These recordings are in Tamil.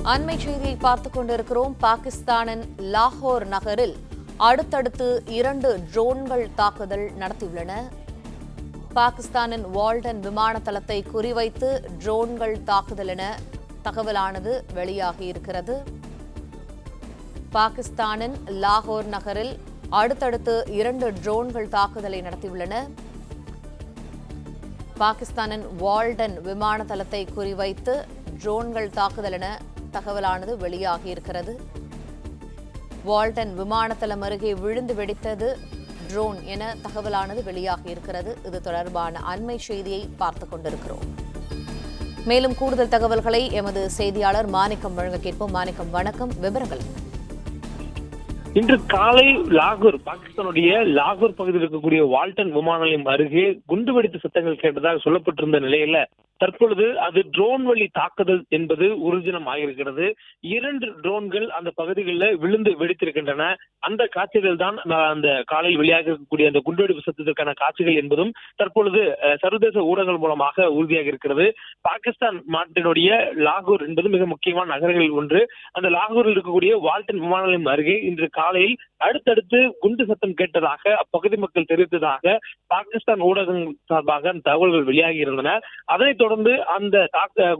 அண்மை செய்தியை பார்த்துக் கொண்டிருக்கிறோம். பாகிஸ்தானின் லாகூர் நகரில் அடுத்தடுத்து 2 ட்ரோன்கள் தாக்குதல் நடத்தியுள்ளன. பாகிஸ்தானின் வால்டன் விமான தளத்தை குறிவைத்து ட்ரோன்கள் தாக்குதல் என தகவலானது வெளியாகியிருக்கிறது. பாகிஸ்தானின் லாகூர் நகரில் அடுத்தடுத்து 2 ட்ரோன்கள் தாக்குதலை நடத்தியுள்ளன. பாகிஸ்தானின் வால்டன் விமான தளத்தை குறிவைத்து ட்ரோன்கள் தாக்குதல் என தகவலானது வெளியாகியிருக்கிறது. வால்டன் விமானத்தளம் அருகே விழுந்து வெடித்தது ட்ரோன் என தகவலானது வெளியாகியிருக்கிறது. இது தொடர்பான அண்மை செய்தியை பார்த்துக் கொண்டிருக்கிறோம். மேலும் கூடுதல் தகவல்களை எமது செய்தியாளர் மாணிக்கம் வழங்க கேட்போம். மாணிக்கம், வணக்கம். விவரங்கள் இன்று காலை லாகூர், பாகிஸ்தானுடைய லாகூர் பகுதியில் இருக்கக்கூடிய வால்டன் விமான நிலையம் அருகே குண்டுவெடிப்பு சத்தங்கள் கேட்டதாக சொல்லப்பட்டிருந்த நிலையில தற்பொழுது அது ட்ரோன் வழி தாக்குதல் என்பது ஊர்ஜிதம் ஆகியிருக்கிறது. 2 ட்ரோன்கள் அந்த பகுதிகளில் விழுந்து வெடித்திருக்கின்றன. அந்த காட்சிகள் தான் அந்த காலையில் வெளியாக இருக்கக்கூடிய அந்த குண்டுவெடிப்பு சத்தத்திற்கான காட்சிகள் என்பதும் தற்பொழுது சர்வதேச ஊடகங்கள் மூலமாக உறுதியாக இருக்கிறது. பாகிஸ்தான் நாட்டினுடைய லாகூர் என்பது மிக முக்கியமான நகரங்களில் ஒன்று. அந்த லாகூரில் இருக்கக்கூடிய வால்டன் விமான நிலையம் அருகே இன்று காலையில் அடுத்தடுத்து குண்டு சத்தம் கேட்டதாக அப்பகுதி மக்கள் தெரிவித்ததாக பாகிஸ்தான் ஊடகங்கள் சார்பாக தகவல்கள் வெளியாகி இருந்தன. அதனைத் தொடர்ந்து அந்த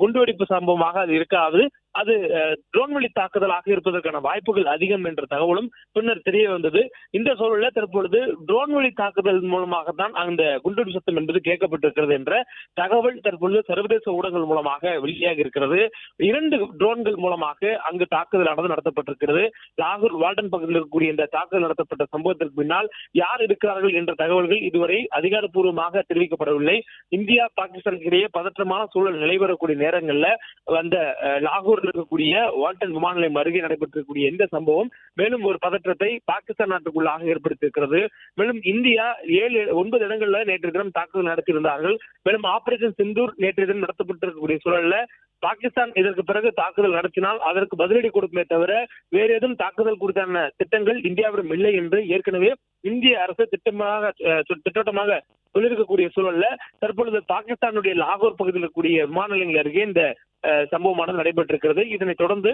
குண்டுவெடிப்பு சம்பவமாக அது இருக்காது, அது ட்ரோன் வழி தாக்குதலாக இருப்பதற்கான வாய்ப்புகள் அதிகம் என்ற தகவலும் பின்னர் தெரிய வந்தது. இந்த சூழலில் தற்பொழுது ட்ரோன் வழி தாக்குதல் மூலமாகத்தான் அந்த குண்டுவெடிப்பு சத்தம் என்பது கேட்கப்பட்டிருக்கிறது என்ற தகவல் தற்பொழுது சர்வதேச ஊடகங்கள் மூலமாக வெளியாக இருக்கிறது. 2 ட்ரோன்கள் மூலமாக அங்கு தாக்குதலானது நடத்தப்பட்டிருக்கிறது. லாகூர் வால்டன் பகுதியில் இருக்கக்கூடிய இந்த தாக்குதல் நடத்தப்பட்ட சம்பவத்திற்கு பின்னால் யார் இருக்கிறார்கள் என்ற தகவல்கள் இதுவரை அதிகாரப்பூர்வமாக தெரிவிக்கப்படவில்லை. இந்தியா பாகிஸ்தானுக்கு இடையே பதற்றமான சூழல் நிலைவரக்கூடிய நேரங்களில் அந்த லாகூர் இருக்கக்கூடிய வால்டன் விமான நிலையம் அருகே நடைபெற்றிருக்கக்கூடிய இந்த சம்பவம் மேலும் ஒரு பதற்றத்தை பாகிஸ்தான் நாட்டுக்குள்ளாக ஏற்படுத்தியிருக்கிறது. மேலும் இந்தியா 9 இடங்களில் நேற்று தினம் தாக்குதல் நடத்தியிருந்தார்கள். மேலும் ஆபரேஷன் சிந்தூர் நேற்று தினம் நடத்தப்பட்டிருக்கக்கூடிய சூழல்ல பாகிஸ்தான் இதற்கு பிறகு தாக்குதல் நடத்தினால் அதற்கு பதிலடி கொடுக்குமே தவிர வேறு ஏதும் தாக்குதல் குறித்தான திட்டங்கள் இந்தியாவிடம் இல்லை என்று ஏற்கனவே இந்திய அரசு திட்டவட்டமாக சொல்லியிருக்கக்கூடிய சூழல்ல தற்பொழுது பாகிஸ்தானுடைய லாகூர் பகுதியில் இருக்கக்கூடிய விமான நிலையங்கள் அருகே இந்த சம்பவமானது நடைபெற்றிருக்கிறது. இதனைத் தொடர்ந்து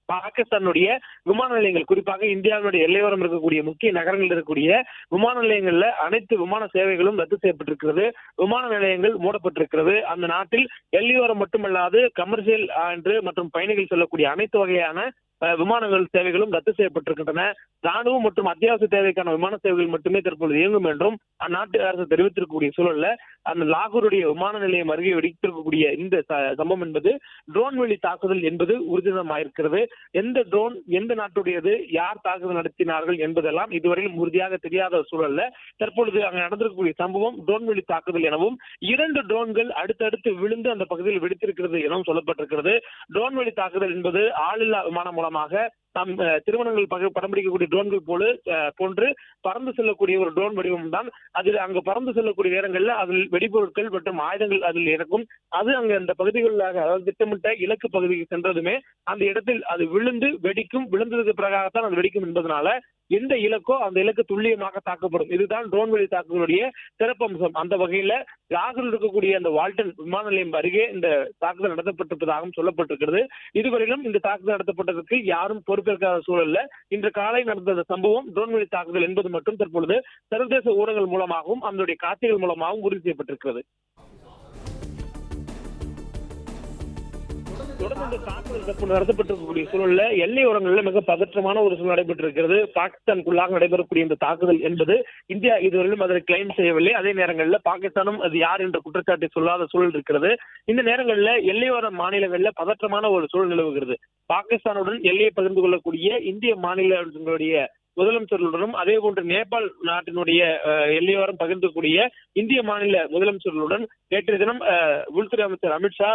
பாகிஸ்தானுடைய விமான நிலையங்கள், குறிப்பாக இந்தியாவுடைய எல்லையோரம் இருக்கக்கூடிய முக்கிய நகரங்களில் இருக்கக்கூடிய விமான நிலையங்கள்ல அனைத்து விமான சேவைகளும் ரத்து செய்யப்பட்டிருக்கிறது. விமான நிலையங்கள் மூடப்பட்டிருக்கிறது. அந்த நாட்டில் எல்லையோரம் மட்டுமல்லாது கமர்ஷியல் மற்றும் பயணிகள் செல்லக்கூடிய அனைத்து வகையான விமானங்கள் சேவைகளும் ரத்து செய்யப்பட்டிருக்கின்றன. ராணுவம் மற்றும் அத்தியாவசிய தேவைக்கான விமான சேவைகள் மட்டுமே தற்பொழுது இயங்கும் என்றும் அந்நாட்டு அரசு தெரிவித்திருக்கக்கூடிய சூழல்ல அந்த லாகூருடைய விமான நிலையம் அருகே வெடித்திருக்கக்கூடிய இந்த சம்பவம் என்பது ட்ரோன் வழி தாக்குதல் என்பது உறுதிதமாயிருக்கிறது. எந்த ட்ரோன் எந்த நாட்டுடையது, யார் தாக்குதல் நடத்தினார்கள் என்பதெல்லாம் இதுவரையில் உறுதியாக தெரியாத சூழல்ல தற்பொழுது அங்கு நடந்திருக்கக்கூடிய சம்பவம் ட்ரோன் வழி தாக்குதல் எனவும் 2 ட்ரோன்கள் அடுத்தடுத்து விழுந்து அந்த பகுதியில் வெடித்திருக்கிறது எனவும் சொல்லப்பட்டிருக்கிறது. ட்ரோன் வழி தாக்குதல் என்பது ஆளில்லா விமானம் மூலமாக நாம் திருமணங்கள் படம் பிடிக்கக்கூடிய ட்ரோன்கள் போன்று பறந்து செல்லக்கூடிய ஒரு ட்ரோன் வடிவம் தான். அதில் அங்கு பறந்து செல்லக்கூடிய நேரங்களில் அதில் வெடிபொருட்கள் மற்றும் ஆயுதங்கள் அதில் இருக்கும். அது அங்கு அந்த பகுதிகளாக, அதாவது திட்டமிட்ட இலக்கு பகுதிக்கு சென்றதுமே அந்த இடத்தில் அது விழுந்து வெடிக்கும். விழுந்ததுக்கு பிறகாகத்தான் அது வெடிக்கும் என்பதனால எந்த இலக்கோ அந்த இலக்கு துல்லியமாக தாக்கப்படும். இதுதான் ட்ரோன் வழி தாக்குதலுடைய சிறப்பம்சம். அந்த வகையில லாகூரில் இருக்கக்கூடிய அந்த வால்டன் விமான நிலையம் அருகே இந்த தாக்குதல் நடத்தப்பட்டிருப்பதாகவும் சொல்லப்பட்டிருக்கிறது. இதுவரையிலும் இந்த தாக்குதல் நடத்தப்பட்டதற்கு யாரும் பொறுப்பேற்காத சூழல்ல இன்று காலை நடந்த சம்பவம் ட்ரோன் வழி தாக்குதல் என்பது மட்டும் தற்பொழுது சர்வதேச ஊடகங்கள் மூலமாகவும் அதனுடைய காட்சிகள் மூலமாகவும் உறுதி செய்யப்பட்டிருக்கிறது. தொடர்ந்து இந்த தாக்குதல் நடத்தப்பட்டிருக்கக்கூடிய சூழல்ல எல்லையோரங்களில் மிக பதற்றமான ஒரு சூழல் நடைபெற்றிருக்கிறது. பாகிஸ்தானுக்குள்ளாக நடைபெறக்கூடிய இந்த தாக்குதல் என்பது இந்தியா இதுவரையிலும் அதை கிளைம் செய்யவில்லை. அதே நேரங்களில் பாகிஸ்தானும் அது யார் என்ற குற்றச்சாட்டை சொல்லாத சூழல் இருக்கிறது. இந்த நேரங்களில் எல்லையோர மாநிலங்களில் பதற்றமான ஒரு சூழல் நிலவுகிறது. பாகிஸ்தானுடன் எல்லையை பகிர்ந்து கொள்ளக்கூடிய இந்திய மாநிலங்களுடைய முதலமைச்சர்களுடனும் அதே போன்று நேபாள் நாட்டினுடைய எல்லையோரம் பகிர்ந்தக்கூடிய இந்திய மாநில முதலமைச்சர்களுடன் நேற்றைய தினம் உள்துறை அமைச்சர் அமித்ஷா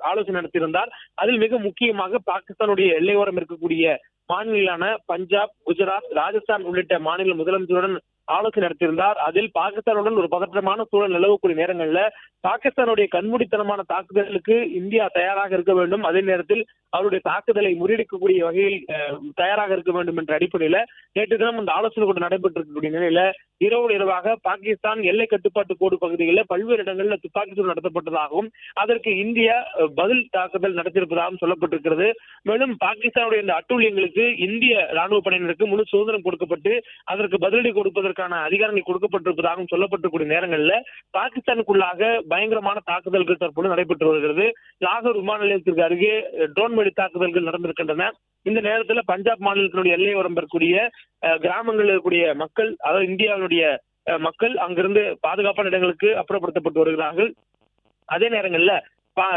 ஆலோசனை நடத்தியிருந்தார். அதில் மிக முக்கியமாக பாகிஸ்தானுடைய எல்லையோரம் இருக்கக்கூடிய மாநிலங்களான பஞ்சாப், குஜராத், ராஜஸ்தான் உள்ளிட்ட மாநில முதலமைச்சருடன் ஆலோசனை நடத்தியிருந்தார். அதில் பாகிஸ்தானுடன் ஒரு பதற்றமான சூழல் நிலவக்கூடிய நேரங்கள்ல பாகிஸ்தானுடைய கண்மூடித்தனமான தாக்குதலுக்கு இந்தியா தயாராக இருக்க வேண்டும். அதே நேரத்தில் அவருடைய தாக்குதலை முறியடிக்கக்கூடிய வகையில் தயாராக இருக்க வேண்டும் என்ற அடிப்படையில நேற்று தினம் இந்த ஆலோசனை கூட்டம் நடைபெற்றிருக்கக்கூடிய நிலையில இரவாக பாகிஸ்தான் எல்லை கட்டுப்பாட்டு கோடு பகுதிகளில் பல்வேறு இடங்களில் துப்பாக்கிச்சூடு நடத்தப்பட்டதாகவும் அதற்கு இந்தியா பதில் தாக்குதல் நடத்தியிருப்பதாகவும் சொல்லப்பட்டிருக்கிறது. மேலும் பாகிஸ்தானுடைய இந்த அட்டூழியங்களுக்கு இந்திய ராணுவ படையினருக்கு முழு சுதந்திரம் கொடுக்கப்பட்டு அதற்கு பதிலடி கொடுப்பதற்கான அதிகாரங்கள் கொடுக்கப்பட்டிருப்பதாகவும் சொல்லப்பட்டிருக்கூடிய நேரங்களில் பாகிஸ்தானுக்குள்ளாக பயங்கரமான தாக்குதல்கள் தற்போது நடைபெற்று வருகிறது. லாகூர் விமான நிலையத்திற்கு அருகே ட்ரோன் வெடி தாக்குதல்கள் நடந்திருக்கின்றன. இந்த நேரத்தில் பஞ்சாப் மாநிலத்தினுடைய எல்லை வரம்பக்கூடிய கிராமங்களில் இருக்கக்கூடிய மக்கள், அதாவது இந்தியாவுடைய மக்கள் அங்கிருந்து பாதுகாப்பான இடங்களுக்கு அப்புறப்படுத்தப்பட்டு வருகிறார்கள். அதே நேரங்களில்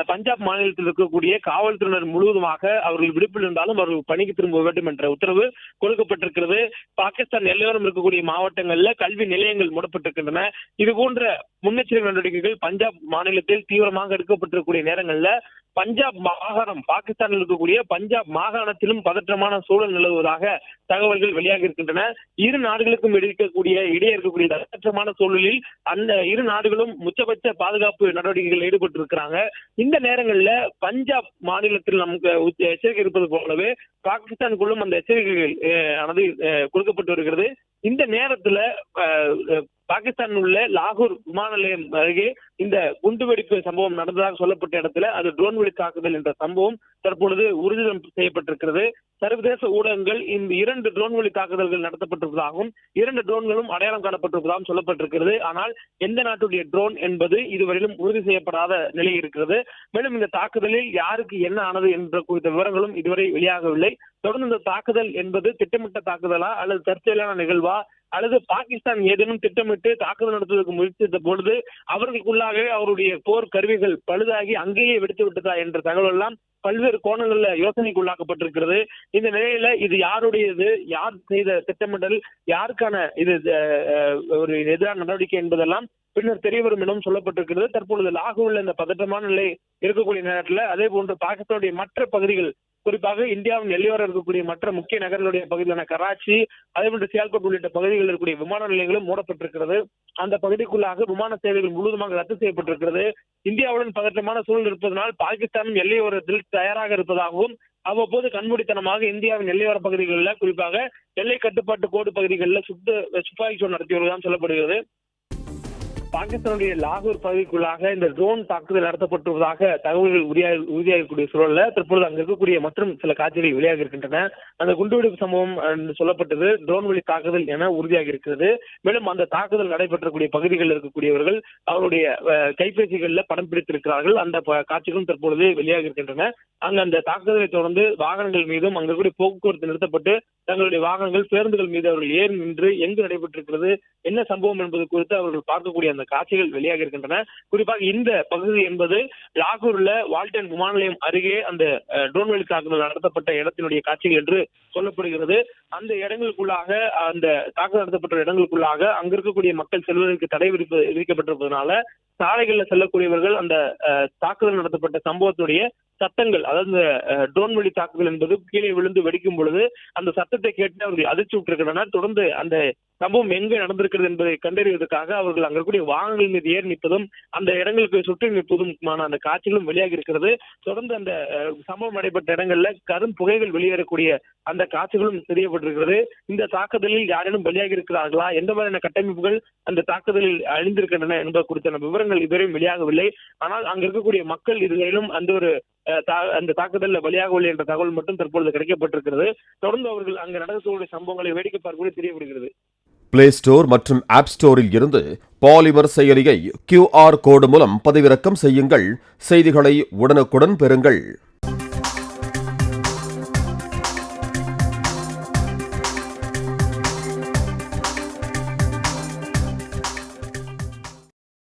பஞ்சாப் மாநிலத்தில் இருக்கக்கூடிய காவல்துறையினர் முழுவதுமாக அவர்கள் விடுப்பில் இருந்தாலும் அவர்கள் பணிக்கு திரும்ப வேண்டும் என்ற உத்தரவு கொடுக்கப்பட்டிருக்கிறது. பாகிஸ்தான் எல்லையோரம் இருக்கக்கூடிய மாவட்டங்கள்ல கல்வி நிலையங்கள் மூடப்பட்டிருக்கின்றன. இது போன்ற முன்னெச்சரிக்கை நடவடிக்கைகள் பஞ்சாப் மாநிலத்தில் தீவிரமாக எடுக்கப்பட்டிருக்கக்கூடிய நேரங்கள்ல பஞ்சாப் மாகாணம், பாகிஸ்தானில் இருக்கக்கூடிய பஞ்சாப் மாகாணத்திலும் பதற்றமான சூழல் நிலவுவதாக தகவல்கள் வெளியாக இருக்கின்றன. இரு நாடுகளுக்கும் இடையே இருக்கக்கூடிய பதற்றமான சூழலில் அந்த இரு நாடுகளும் உச்சபட்ச பாதுகாப்பு நடவடிக்கைகள் ஈடுபட்டிருக்கிறாங்க. இந்த நேரங்கள்ல பஞ்சாப் மாநிலத்தில் நமக்கு எச்சரிக்கை இருப்பது போலவே பாகிஸ்தானுக்குள்ளும் அந்த எச்சரிக்கைகள் ஆனது கொடுக்கப்பட்டு வருகிறது. இந்த நேரத்துல பாகிஸ்தான் உள்ள லாகூர் விமான நிலையம் அருகே இந்த குண்டுவெடிப்பு சம்பவம் நடந்ததாக சொல்லப்பட்ட இடத்துல அது ட்ரோன் வெடி தாக்குதல் என்ற சம்பவம் தற்பொழுது உறுதியம் செய்யப்பட்டிருக்கிறது. சர்வதேச ஊடகங்கள் இந்த 2 ட்ரோன் வெடி தாக்குதல்கள் நடத்தப்பட்டிருப்பதாகவும் 2 ட்ரோன்களும் அடையாளம் காணப்பட்டிருப்பதாகவும் சொல்லப்பட்டிருக்கிறது. ஆனால் எந்த நாட்டுடைய ட்ரோன் என்பது இதுவரையிலும் உறுதி செய்யப்படாத நிலை இருக்கிறது. மேலும் இந்த தாக்குதலில் யாருக்கு என்ன ஆனது என்ற குறித்த விவரங்களும் இதுவரை வெளியாகவில்லை. தொடர்ந்து இந்த தாக்குதல் என்பது திட்டமிட்ட தாக்குதலா அல்லது தற்செயலான நிகழ்வா அல்லது பாகிஸ்தான் ஏதேனும் திட்டமிட்டு தாக்குதல் நடத்துவதற்கு முயற்சித்த பொழுது அவர்களுக்குள்ளாகவே அவருடைய போர் கருவிகள் பழுதாகி அங்கேயே வெடித்து விட்டதா என்ற தகவல் எல்லாம் பல்வேறு கோணங்கள்ல யோசனைக்குள்ளாக்கப்பட்டிருக்கிறது. இந்த நிலையில இது யாருடையது, யார் செய்த திட்டமிடல், யாருக்கான இது ஒரு எதிரான நடவடிக்கை என்பதெல்லாம் பின்னர் தெரிய வரும் எனவும் சொல்லப்பட்டிருக்கிறது. தற்பொழுது லாகூரில் இந்த பதற்றமான நிலை இருக்கக்கூடிய நேரத்தில் அதே போன்று பாகிஸ்தானுடைய மற்ற பகுதிகள், குறிப்பாக இந்தியாவின் எல்லையோரம் இருக்கக்கூடிய மற்ற முக்கிய நகர்களுடைய பகுதியான கராச்சி, அதே போன்று சியால்கோட் உள்ளிட்ட பகுதிகளில் இருக்கக்கூடிய விமான நிலையங்களும் மூடப்பட்டிருக்கிறது. அந்த பகுதிக்குள்ளாக விமான சேவைகள் முழுவதுமாக ரத்து செய்யப்பட்டிருக்கிறது. இந்தியாவுடன் பதற்றமான சூழல் இருப்பதனால் பாகிஸ்தானும் எல்லையோரத்தில் தயாராக இருப்பதாகவும் அவ்வப்போது கண்மூடித்தனமாக இந்தியாவின் எல்லையோர பகுதிகளில், குறிப்பாக எல்லை கட்டுப்பாட்டு கோடு பகுதிகளில் துப்பாக்கி சூடு நடத்தி வருவதாக சொல்லப்படுகிறது. பாகிஸ்தானுடைய லாகூர் பகுதிக்குள்ளாக இந்த ட்ரோன் தாக்குதல் நடத்தப்பட்டுள்ளதாக தகவல்கள் உறுதியாகக்கூடிய சூழல்ல தற்பொழுது அங்க இருக்கக்கூடிய மற்றும் சில காட்சிகள் வெளியாக இருக்கின்றன. அந்த குண்டுவெடிப்பு சம்பவம் சொல்லப்பட்டது ட்ரோன் வழி தாக்குதல் என உறுதியாக இருக்கிறது. மேலும் அந்த தாக்குதல் நடைபெற்றக்கூடிய பகுதிகளில் இருக்கக்கூடியவர்கள் அவருடைய கைபேசிகளில் படம் பிடித்திருக்கிறார்கள். அந்த காட்சிகளும் தற்பொழுது வெளியாக இருக்கின்றன. அங்கு அந்த தாக்குதலை தொடர்ந்து வாகனங்கள் மீதும் அங்க இருக்கக்கூடிய போக்குவரத்து நிறுத்தப்பட்டு தங்களுடைய வாகனங்கள், பேருந்துகள் மீது அவர்கள் ஏறி நின்று எங்கு நடைபெற்றிருக்கிறது, என்ன சம்பவம் என்பது குறித்து அவர்கள் பார்க்கக்கூடிய அந்த காட்சிகள் வெளியாக இருக்கின்றன. குறிப்பாக இந்த பகுதி என்பது லாகூர்ல வால்டன் விமான நிலையம் அருகே அந்த ட்ரோன் வெடி தாக்குதல் நடத்தப்பட்ட இடத்தினுடைய காட்சிகள் என்று சொல்லப்படுகிறது. அந்த இடங்களுக்குள்ளாக, அந்த தாக்குதல் நடத்தப்பட்ட இடங்களுக்குள்ளாக அங்க இருக்கக்கூடிய மக்கள் செல்வதற்கு தடை விதிக்கப்பட்டிருப்பதனால சாலைகளில் செல்லக்கூடியவர்கள் அந்த தாக்குதல் நடத்தப்பட்ட சம்பவத்துடைய சத்தங்கள், அதாவது ட்ரோன் வெடி தாக்குதல் என்பது கீழே விழுந்து வெடிக்கும் பொழுது அந்த சத்தத்தை கேட்டு அவர்கள் அதிர்ச்சி விட்டிருக்கின்றனர். தொடர்ந்து அந்த சம்பவம் எங்கே நடந்திருக்கிறது என்பதை கண்டறிவதற்காக அவர்கள் அங்க இருக்கக்கூடிய வாகனங்கள் மீது ஏறி நிற்பதும் அந்த இடங்களுக்கு சுற்றி நிற்பதுமான அந்த காட்சிகளும் வெளியாகி இருக்கிறது. தொடர்ந்து அந்த சம்பவம் நடைபெற்ற இடங்கள்ல கரும் புகைகள் வெளியேறக்கூடிய அந்த காட்சிகளும் தெரியப்பட்டிருக்கிறது. இந்த தாக்குதலில் யாரேனும் வெளியாகி இருக்கிறார்களா, எந்த மாதிரியான கட்டமைப்புகள் அந்த தாக்குதலில் அழிந்திருக்கின்றன என்பது குறித்த விவரங்கள் இதுவரையும் வெளியாகவில்லை. ஆனால் அங்க இருக்கக்கூடிய மக்கள் இதுவரையிலும் அந்த தாக்குதலில் வெளியாகவில்லை என்ற தகவல் மட்டும் தற்பொழுது கிடைக்கப்பட்டிருக்கிறது. தொடர்ந்து அவர்கள் அங்கு நடக்கக்கூடிய சம்பவங்களை வேடிக்கை பார்க்க தெரியப்படுகிறது. பிளே ஸ்டோர் மற்றும் ஆப் ஸ்டோரில் இருந்து பாலிமர் செயலியை QR கோடு மூலம் பதிவிறக்கம் செய்யுங்கள். செய்திகளை உடனுக்குடன் பெறுங்கள்.